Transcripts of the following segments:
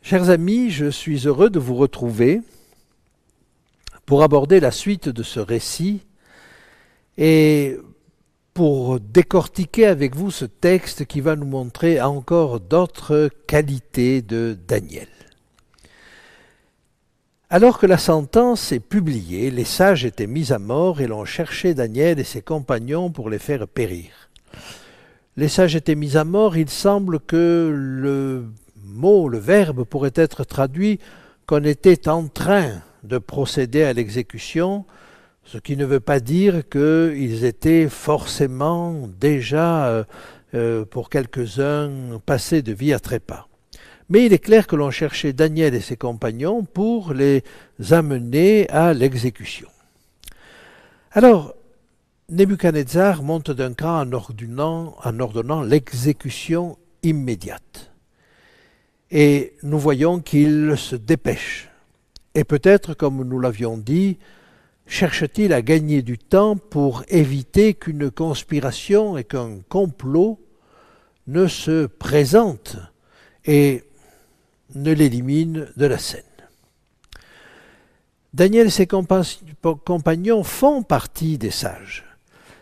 Chers amis, je suis heureux de vous retrouver pour aborder la suite de ce récit et pour décortiquer avec vous ce texte qui va nous montrer encore d'autres qualités de Daniel. Alors que la sentence est publiée, les sages étaient mis à mort et l'on cherchait Daniel et ses compagnons pour les faire périr. Les sages étaient mis à mort, il semble que le verbe pourrait être traduit qu'on était en train de procéder à l'exécution, ce qui ne veut pas dire qu'ils étaient forcément déjà, pour quelques-uns, passés de vie à trépas. Mais il est clair que l'on cherchait Daniel et ses compagnons pour les amener à l'exécution. Alors, Nebuchadnezzar monte d'un cran en ordonnant l'exécution immédiate. Et nous voyons qu'il se dépêche. Et peut-être, comme nous l'avions dit, cherche-t-il à gagner du temps pour éviter qu'une conspiration et qu'un complot ne se présentent et ne l'éliminent de la scène. Daniel et ses compagnons font partie des sages.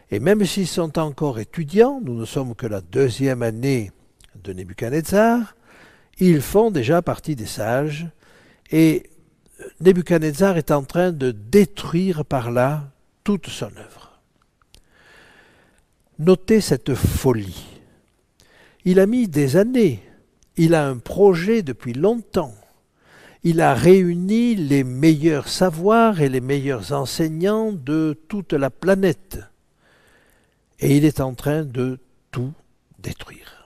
Et même s'ils sont encore étudiants, nous ne sommes que la deuxième année de Nebuchadnezzar, ils font déjà partie des sages et Nebuchadnezzar est en train de détruire par là toute son œuvre. Notez cette folie. Il a mis des années, il a un projet depuis longtemps, il a réuni les meilleurs savoirs et les meilleurs enseignants de toute la planète et il est en train de tout détruire.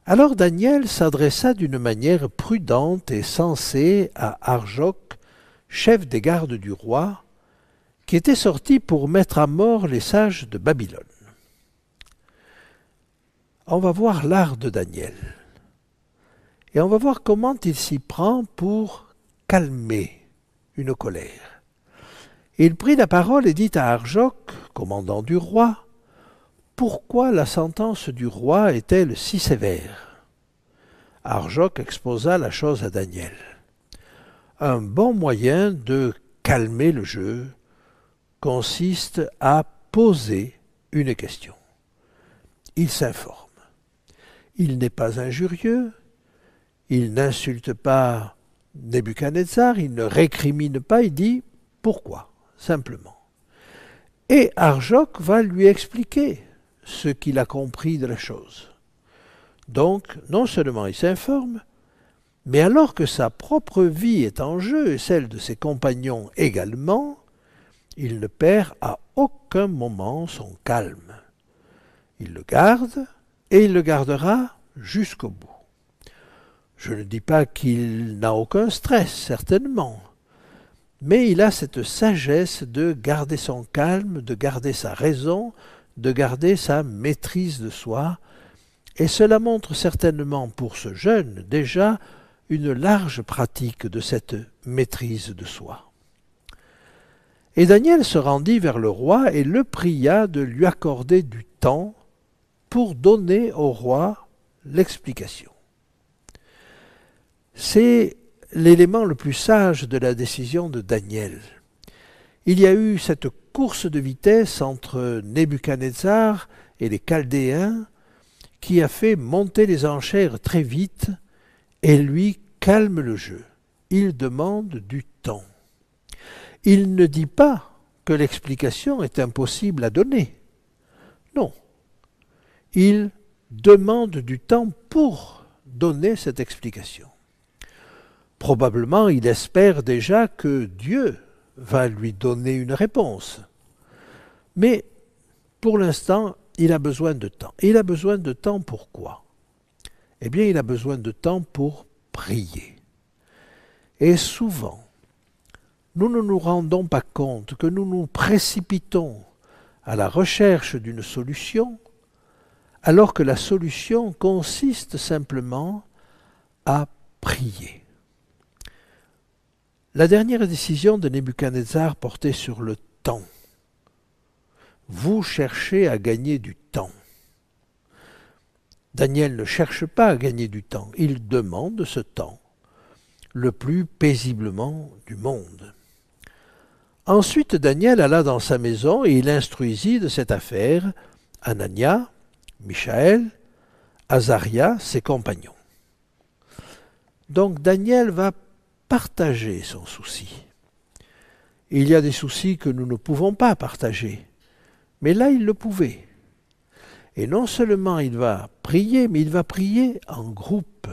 Alors Daniel s'adressa d'une manière prudente et sensée à Arjoc, chef des gardes du roi, qui était sorti pour mettre à mort les sages de Babylone. On va voir l'art de Daniel, et on va voir comment il s'y prend pour calmer une colère. Il prit la parole et dit à Arjoc, commandant du roi, pourquoi la sentence du roi est-elle si sévère? Arjoc exposa la chose à Daniel. Un bon moyen de calmer le jeu consiste à poser une question. Il s'informe. Il n'est pas injurieux, il n'insulte pas Nebuchadnezzar, il ne récrimine pas, il dit pourquoi, simplement. Et Arjoc va lui expliquer ce qu'il a compris de la chose. Donc, non seulement il s'informe, mais alors que sa propre vie est en jeu et celle de ses compagnons également, il ne perd à aucun moment son calme. Il le garde et il le gardera jusqu'au bout. Je ne dis pas qu'il n'a aucun stress, certainement, mais il a cette sagesse de garder son calme, de garder sa raison, de garder sa maîtrise de soi, et cela montre certainement pour ce jeune déjà une large pratique de cette maîtrise de soi. Et Daniel se rendit vers le roi et le pria de lui accorder du temps pour donner au roi l'explication. C'est l'élément le plus sage de la décision de Daniel. Il y a eu cette course de vitesse entre Nebuchadnezzar et les Chaldéens qui a fait monter les enchères très vite et lui calme le jeu. Il demande du temps. Il ne dit pas que l'explication est impossible à donner. Non. Il demande du temps pour donner cette explication. Probablement, il espère déjà que Dieu va lui donner une réponse. Mais pour l'instant, il a besoin de temps. Et il a besoin de temps pourquoi? Eh bien, il a besoin de temps pour prier. Et souvent, nous ne nous rendons pas compte que nous nous précipitons à la recherche d'une solution, alors que la solution consiste simplement à prier. La dernière décision de Nebuchadnezzar portait sur le temps. Vous cherchez à gagner du temps. Daniel ne cherche pas à gagner du temps, il demande ce temps, le plus paisiblement du monde. Ensuite, Daniel alla dans sa maison et il instruisit de cette affaire Anania, Michaël, Azaria, ses compagnons. Donc Daniel va partager son souci. Il y a des soucis que nous ne pouvons pas partager, mais là il le pouvait. Et non seulement il va prier, mais il va prier en groupe.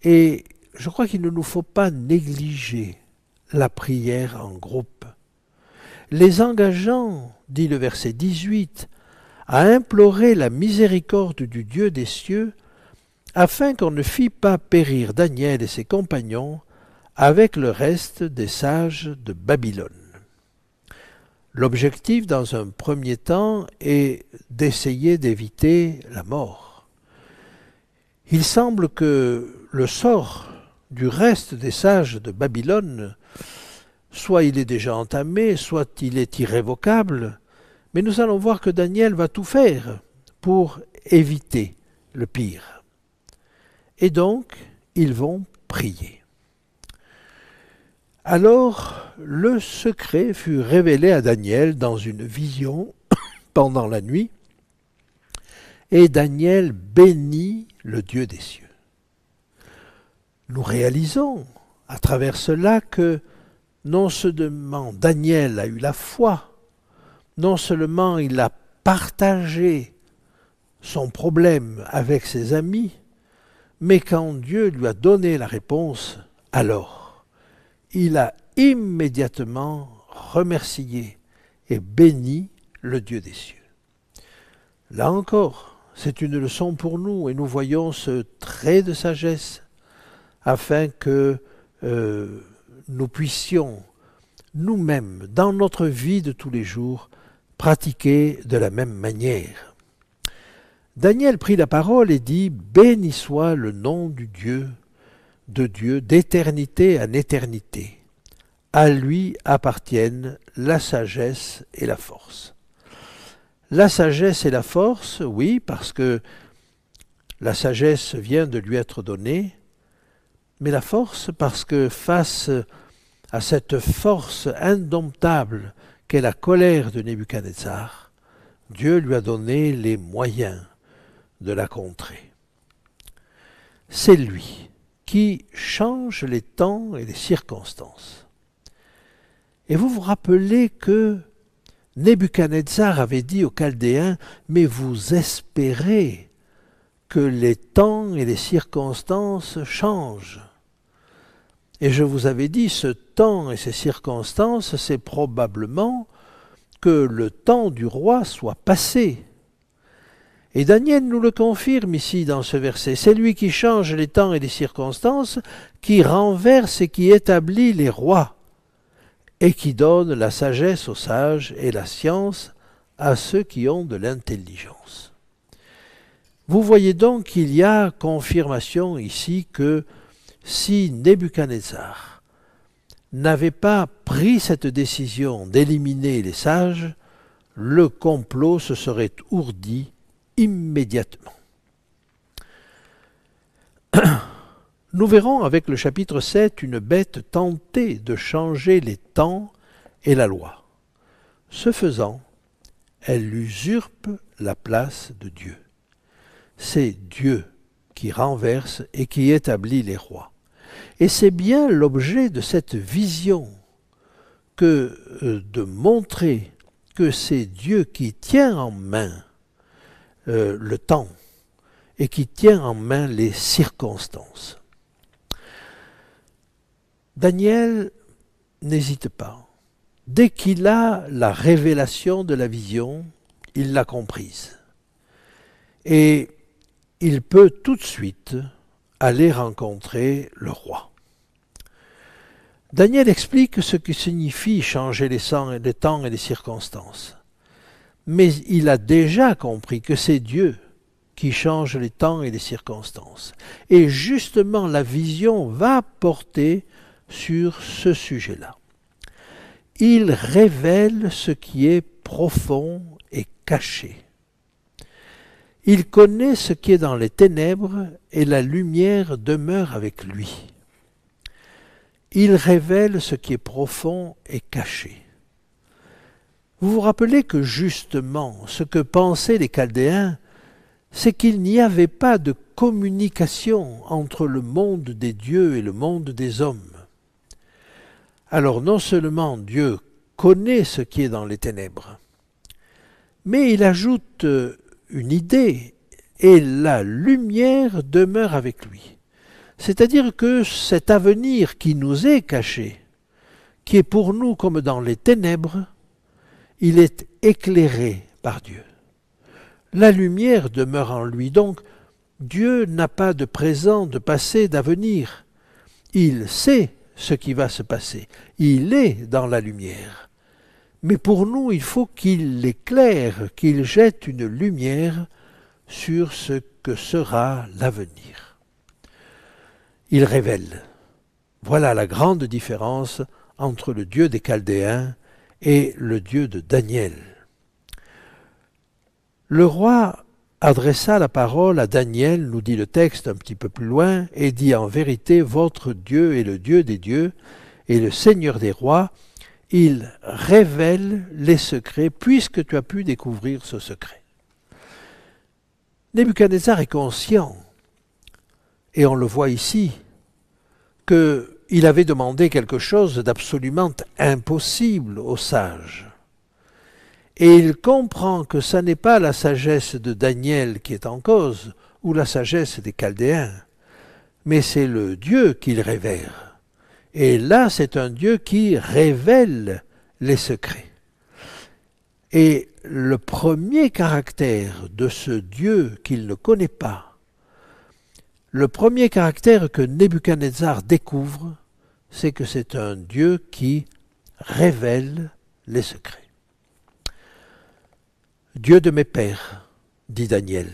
Et je crois qu'il ne nous faut pas négliger la prière en groupe. Les engageant, dit le verset 18, à implorer la miséricorde du Dieu des cieux, afin qu'on ne fît pas périr Daniel et ses compagnons avec le reste des sages de Babylone. L'objectif, dans un premier temps, est d'essayer d'éviter la mort. Il semble que le sort du reste des sages de Babylone, soit il est déjà entamé, soit il est irrévocable, mais nous allons voir que Daniel va tout faire pour éviter le pire. Et donc, ils vont prier. Alors, le secret fut révélé à Daniel dans une vision pendant la nuit, et Daniel bénit le Dieu des cieux. Nous réalisons à travers cela que non seulement Daniel a eu la foi, non seulement il a partagé son problème avec ses amis, mais quand Dieu lui a donné la réponse, alors il a immédiatement remercié et béni le Dieu des cieux. Là encore, c'est une leçon pour nous et nous voyons ce trait de sagesse afin que nous puissions nous-mêmes, dans notre vie de tous les jours, pratiquer de la même manière. Daniel prit la parole et dit « Béni soit le nom du Dieu, de Dieu, d'éternité en éternité. À lui appartiennent la sagesse et la force. » La sagesse et la force, oui, parce que la sagesse vient de lui être donnée, mais la force parce que face à cette force indomptable qu'est la colère de Nebuchadnezzar, Dieu lui a donné les moyens de la contrer. C'est lui qui change les temps et les circonstances. Et vous vous rappelez que Nebuchadnezzar avait dit aux Chaldéens « Mais vous espérez que les temps et les circonstances changent. » Et je vous avais dit, ce temps et ces circonstances, c'est probablement que le temps du roi soit passé. Et Daniel nous le confirme ici dans ce verset. C'est lui qui change les temps et les circonstances, qui renverse et qui établit les rois, et qui donne la sagesse aux sages et la science à ceux qui ont de l'intelligence. Vous voyez donc qu'il y a confirmation ici que si Nebuchadnezzar n'avait pas pris cette décision d'éliminer les sages, le complot se serait ourdi immédiatement. Nous verrons avec le chapitre 7 une bête tentée de changer les temps et la loi. Ce faisant, elle usurpe la place de Dieu. C'est Dieu qui renverse et qui établit les rois. Et c'est bien l'objet de cette vision que de montrer que c'est Dieu qui tient en main le temps et qui tient en main les circonstances. Daniel n'hésite pas. Dès qu'il a la révélation de la vision, il l'a comprise. Et il peut tout de suite aller rencontrer le roi. Daniel explique ce que signifie changer les temps et les circonstances. Mais il a déjà compris que c'est Dieu qui change les temps et les circonstances. Et justement, la vision va porter sur ce sujet-là. Il révèle ce qui est profond et caché. Il connaît ce qui est dans les ténèbres et la lumière demeure avec lui. Il révèle ce qui est profond et caché. Vous vous rappelez que justement, ce que pensaient les Chaldéens, c'est qu'il n'y avait pas de communication entre le monde des dieux et le monde des hommes. Alors non seulement Dieu connaît ce qui est dans les ténèbres, mais il ajoute une idée, et la lumière demeure avec lui. C'est-à-dire que cet avenir qui nous est caché, qui est pour nous comme dans les ténèbres, il est éclairé par Dieu. La lumière demeure en lui, donc Dieu n'a pas de présent, de passé, d'avenir. Il sait ce qui va se passer, il est dans la lumière. Mais pour nous, il faut qu'il l'éclaire, qu'il jette une lumière sur ce que sera l'avenir. Il révèle. Voilà la grande différence entre le Dieu des Chaldéens et le Dieu de Daniel. Le roi adressa la parole à Daniel, nous dit le texte un petit peu plus loin, et dit en vérité, votre Dieu est le Dieu des dieux et le Seigneur des rois. Il révèle les secrets puisque tu as pu découvrir ce secret. Nebuchadnezzar est conscient, et on le voit ici, qu'il avait demandé quelque chose d'absolument impossible aux sages. Et il comprend que ce n'est pas la sagesse de Daniel qui est en cause, ou la sagesse des Chaldéens, mais c'est le Dieu qu'il révère. Et là, c'est un Dieu qui révèle les secrets. Et le premier caractère de ce Dieu qu'il ne connaît pas, le premier caractère que Nebuchadnezzar découvre, c'est que c'est un Dieu qui révèle les secrets. Dieu de mes pères, dit Daniel,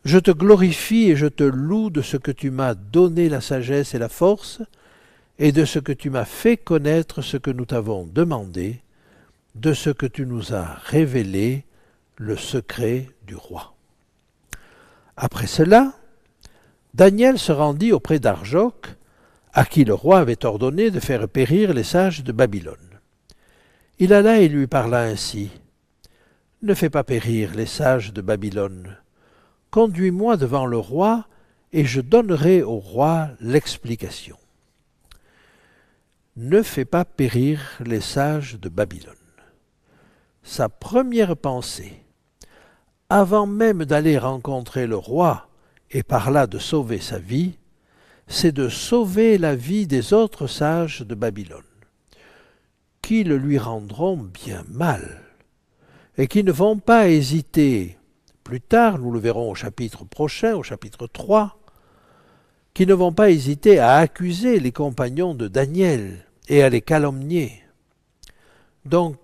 je te glorifie et je te loue de ce que tu m'as donné la sagesse et la force, et de ce que tu m'as fait connaître ce que nous t'avons demandé, de ce que tu nous as révélé, le secret du roi. Après cela, Daniel se rendit auprès d'Arjoc, à qui le roi avait ordonné de faire périr les sages de Babylone. Il alla et lui parla ainsi. « Ne fais pas périr les sages de Babylone. Conduis-moi devant le roi, et je donnerai au roi l'explication. » Ne fais pas périr les sages de Babylone. Sa première pensée, avant même d'aller rencontrer le roi et par là de sauver sa vie, c'est de sauver la vie des autres sages de Babylone, qui le lui rendront bien mal, et qui ne vont pas hésiter, plus tard, nous le verrons au chapitre prochain, au chapitre 3, qui ne vont pas hésiter à accuser les compagnons de Daniel et à les calomnier. Donc,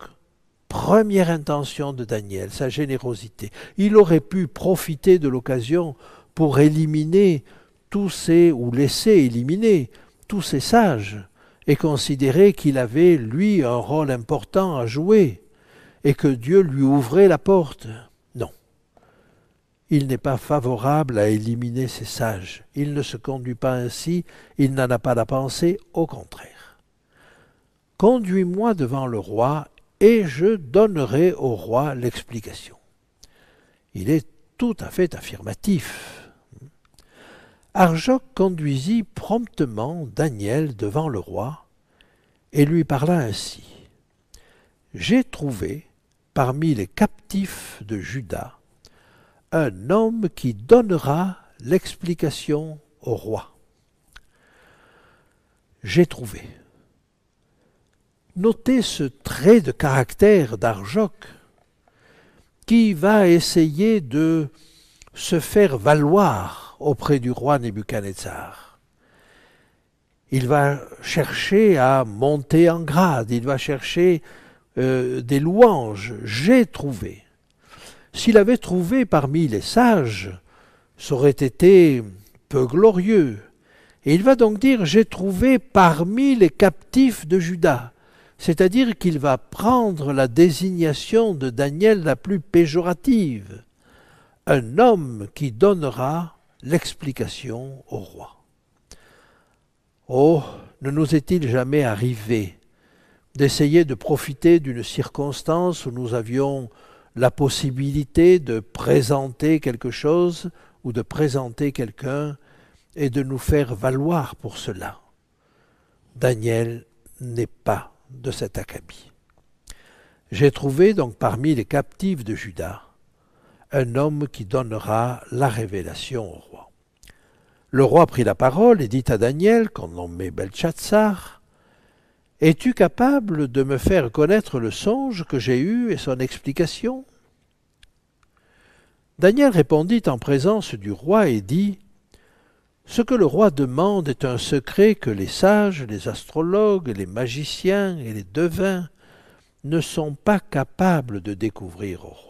première intention de Daniel, sa générosité. Il aurait pu profiter de l'occasion pour éliminer tous ces, ou laisser éliminer tous ces sages, et considérer qu'il avait, lui, un rôle important à jouer, et que Dieu lui ouvrait la porte. Non. Il n'est pas favorable à éliminer ces sages. Il ne se conduit pas ainsi, il n'en a pas la pensée, au contraire. Conduis-moi devant le roi, et je donnerai au roi l'explication. Il est tout à fait affirmatif. Arjoc conduisit promptement Daniel devant le roi, et lui parla ainsi. « J'ai trouvé, parmi les captifs de Juda, un homme qui donnera l'explication au roi. » J'ai trouvé. Notez ce trait de caractère d'Arjoc qui va essayer de se faire valoir auprès du roi Nebuchadnezzar. Il va chercher à monter en grade, il va chercher des louanges. J'ai trouvé. S'il avait trouvé parmi les sages, ça aurait été peu glorieux. Et il va donc dire, j'ai trouvé parmi les captifs de Juda. C'est-à-dire qu'il va prendre la désignation de Daniel la plus péjorative. un homme qui donnera l'explication au roi. Oh, ne nous est-il jamais arrivé d'essayer de profiter d'une circonstance où nous avions la possibilité de présenter quelque chose ou de présenter quelqu'un et de nous faire valoir pour cela? Daniel n'est pas de cet acabit. J'ai trouvé donc parmi les captifs de Juda un homme qui donnera la révélation au roi. Le roi prit la parole et dit à Daniel, qu'on nommait Beltchatsar, « Es-tu capable de me faire connaître le songe que j'ai eu et son explication ?» Daniel répondit en présence du roi et dit, « Ce que le roi demande est un secret que les sages, les astrologues, les magiciens et les devins ne sont pas capables de découvrir au roi.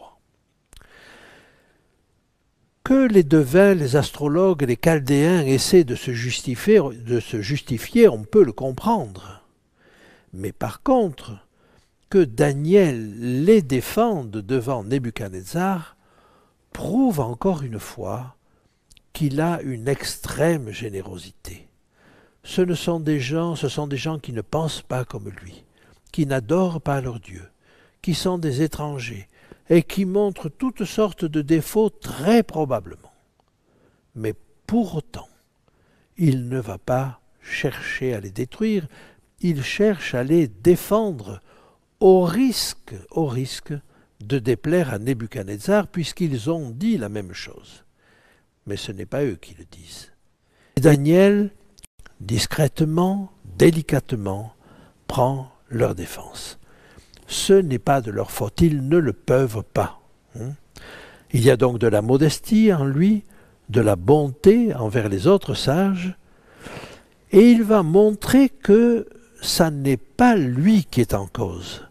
Que les devins, les astrologues et les chaldéens essaient de se justifier, on peut le comprendre. Mais par contre, que Daniel les défende devant Nebuchadnezzar prouve encore une fois qu'il a une extrême générosité. Ce sont des gens qui ne pensent pas comme lui, qui n'adorent pas leur Dieu, qui sont des étrangers et qui montrent toutes sortes de défauts très probablement. Mais pour autant, il ne va pas chercher à les détruire, il cherche à les défendre au risque de déplaire à Nebuchadnezzar puisqu'ils ont dit la même chose. Mais ce n'est pas eux qui le disent. Et Daniel, discrètement, délicatement, prend leur défense. Ce n'est pas de leur faute, ils ne le peuvent pas. Il y a donc de la modestie en lui, de la bonté envers les autres sages, et il va montrer que ça n'est pas lui qui est en cause.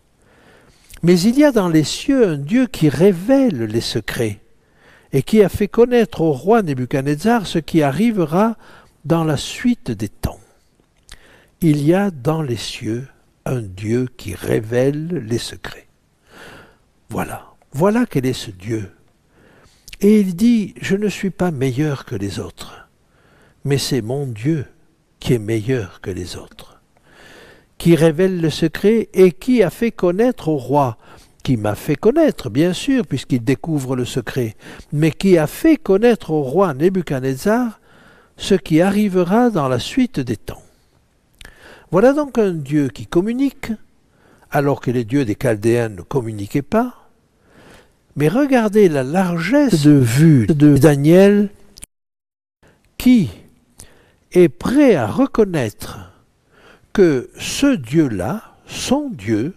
Mais il y a dans les cieux un Dieu qui révèle les secrets, et qui a fait connaître au roi Nebuchadnezzar ce qui arrivera dans la suite des temps. Il y a dans les cieux un Dieu qui révèle les secrets. Voilà quel est ce Dieu. Et il dit, je ne suis pas meilleur que les autres, mais c'est mon Dieu qui est meilleur que les autres, qui révèle le secret et qui a fait connaître au roi, qui m'a fait connaître, bien sûr, puisqu'il découvre le secret, mais qui a fait connaître au roi Nebuchadnezzar ce qui arrivera dans la suite des temps. Voilà donc un Dieu qui communique, alors que les dieux des Chaldéens ne communiquaient pas. Mais regardez la largesse de vue de Daniel, qui est prêt à reconnaître que ce Dieu-là, son Dieu,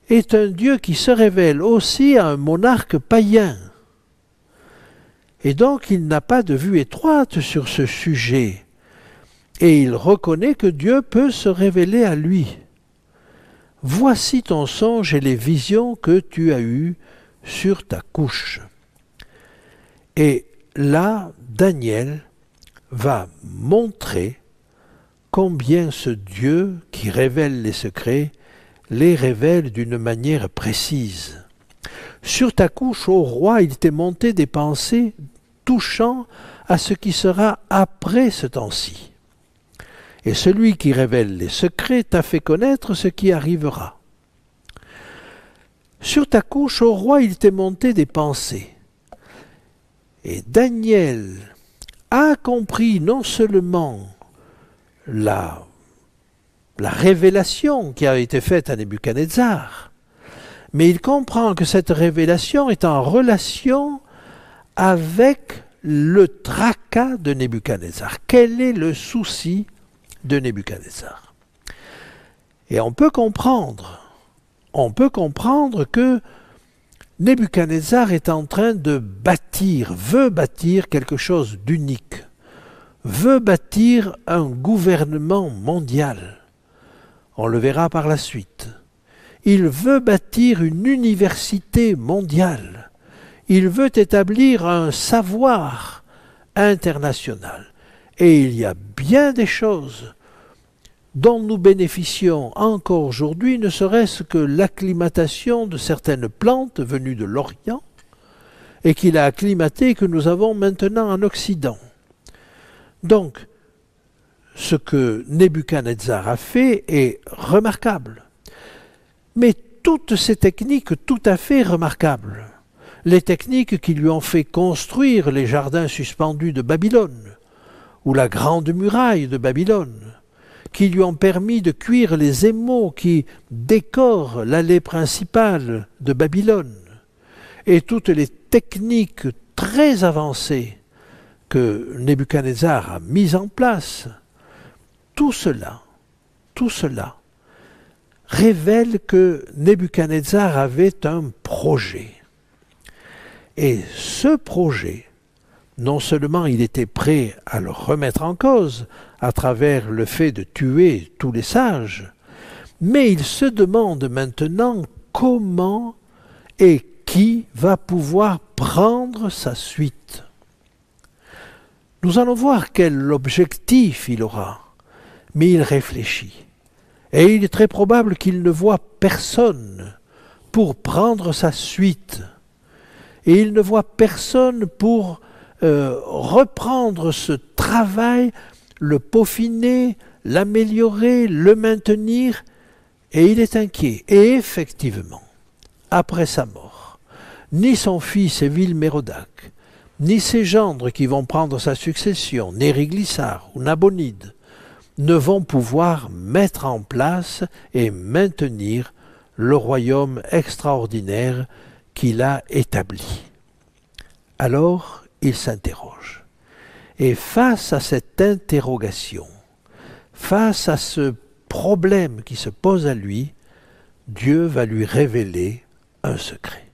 est un Dieu qui se révèle aussi à un monarque païen. Et donc il n'a pas de vue étroite sur ce sujet. Et il reconnaît que Dieu peut se révéler à lui. Voici ton songe et les visions que tu as eues sur ta couche. Et là, Daniel va montrer combien ce Dieu qui révèle les secrets les révèle d'une manière précise. Sur ta couche, ô roi, il t'est monté des pensées touchant à ce qui sera après ce temps-ci. Et celui qui révèle les secrets t'a fait connaître ce qui arrivera. Sur ta couche, ô roi, il t'est monté des pensées. Et Daniel a compris non seulement la révélation qui a été faite à Nebuchadnezzar, mais il comprend que cette révélation est en relation avec le tracas de Nebuchadnezzar. Quel est le souci de Nebuchadnezzar? Et on peut comprendre que Nebuchadnezzar est en train de veut bâtir quelque chose d'unique, veut bâtir un gouvernement mondial. On le verra par la suite. Il veut bâtir une université mondiale. Il veut établir un savoir international. Et il y a bien des choses dont nous bénéficions encore aujourd'hui, ne serait-ce que l'acclimatation de certaines plantes venues de l'Orient et qu'il a acclimaté, que nous avons maintenant en Occident. Donc, ce que Nebuchadnezzar a fait est remarquable. Mais toutes ces techniques tout à fait remarquables, les techniques qui lui ont fait construire les jardins suspendus de Babylone, ou la grande muraille de Babylone, qui lui ont permis de cuire les émaux qui décorent l'allée principale de Babylone, et toutes les techniques très avancées que Nebuchadnezzar a mises en place, tout cela révèle que Nebuchadnezzar avait un projet. Et ce projet, non seulement il était prêt à le remettre en cause à travers le fait de tuer tous les sages, mais il se demande maintenant comment et qui va pouvoir prendre sa suite. Nous allons voir quel objectif il aura, mais il réfléchit. Et il est très probable qu'il ne voit personne pour prendre sa suite. Et il ne voit personne pour reprendre ce travail, le peaufiner, l'améliorer, le maintenir. Et il est inquiet. Et effectivement, après sa mort, ni son fils Évil-Mérodach, ni ses gendres qui vont prendre sa succession, Nériglissar ou Nabonide, ne vont pouvoir mettre en place et maintenir le royaume extraordinaire qu'il a établi. Alors, il s'interroge. Et face à cette interrogation, face à ce problème qui se pose à lui, Dieu va lui révéler un secret.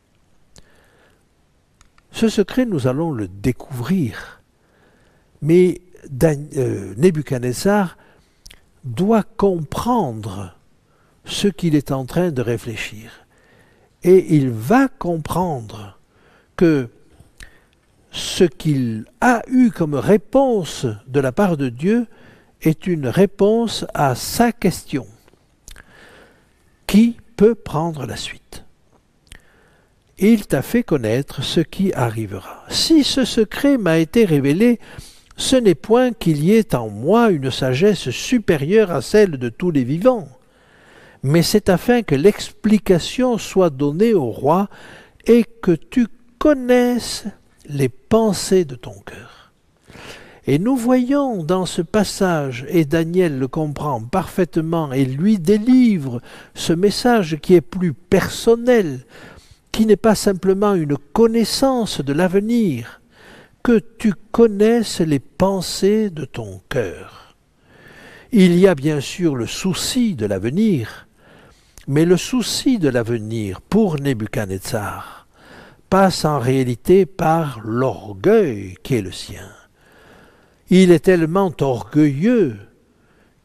Ce secret, nous allons le découvrir, mais Nebuchadnezzar doit comprendre ce qu'il est en train de réfléchir. Et il va comprendre que ce qu'il a eu comme réponse de la part de Dieu est une réponse à sa question. Qui peut prendre la suite? Il t'a fait connaître ce qui arrivera. Si ce secret m'a été révélé, ce n'est point qu'il y ait en moi une sagesse supérieure à celle de tous les vivants, mais c'est afin que l'explication soit donnée au roi et que tu connaisses les pensées de ton cœur. Et nous voyons dans ce passage, et Daniel le comprend parfaitement et lui délivre ce message qui est plus personnel, qui n'est pas simplement une connaissance de l'avenir, que tu connaisses les pensées de ton cœur. Il y a bien sûr le souci de l'avenir, mais le souci de l'avenir pour Nebuchadnezzar passe en réalité par l'orgueil qui est le sien. Il est tellement orgueilleux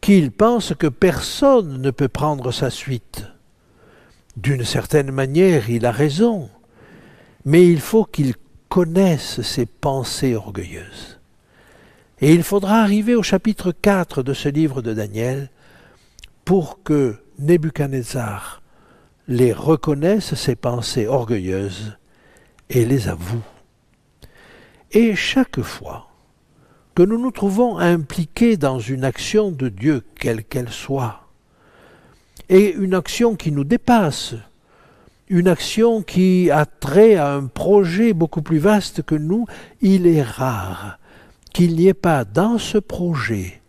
qu'il pense que personne ne peut prendre sa suite. D'une certaine manière, il a raison, mais il faut qu'il connaisse ses pensées orgueilleuses. Et il faudra arriver au chapitre 4 de ce livre de Daniel pour que Nebuchadnezzar les reconnaisse, ses pensées orgueilleuses, et les avoue. Et chaque fois que nous nous trouvons impliqués dans une action de Dieu, quelle qu'elle soit, et une action qui nous dépasse, une action qui a trait à un projet beaucoup plus vaste que nous, il est rare qu'il n'y ait pas dans ce projet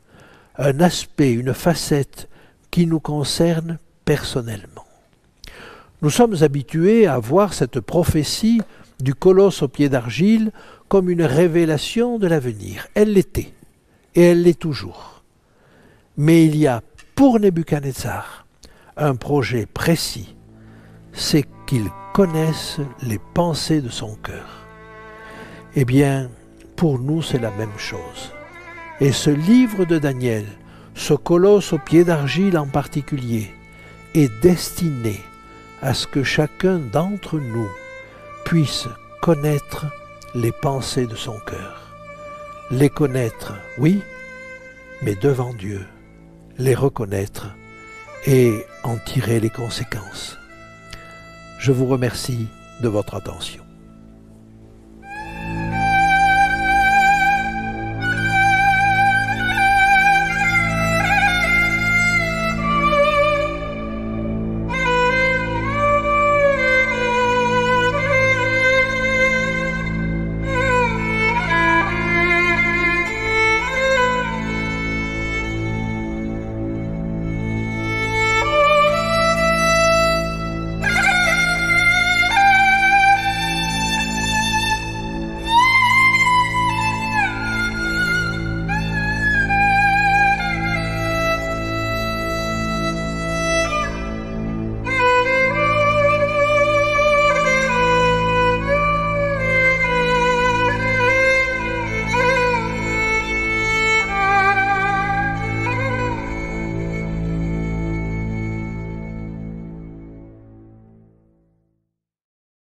un aspect, une facette qui nous concerne personnellement. Nous sommes habitués à voir cette prophétie du colosse au pied d'argile comme une révélation de l'avenir. Elle l'était, et elle l'est toujours. Mais il y a pour Nebuchadnezzar un projet précis, c'est qu'il connaisse les pensées de son cœur. Eh bien, pour nous, c'est la même chose. Et ce livre de Daniel, ce colosse au pied d'argile en particulier, est destiné à ce que chacun d'entre nous puisse connaître les pensées de son cœur. Les connaître, oui, mais devant Dieu, les reconnaître et en tirer les conséquences. Je vous remercie de votre attention.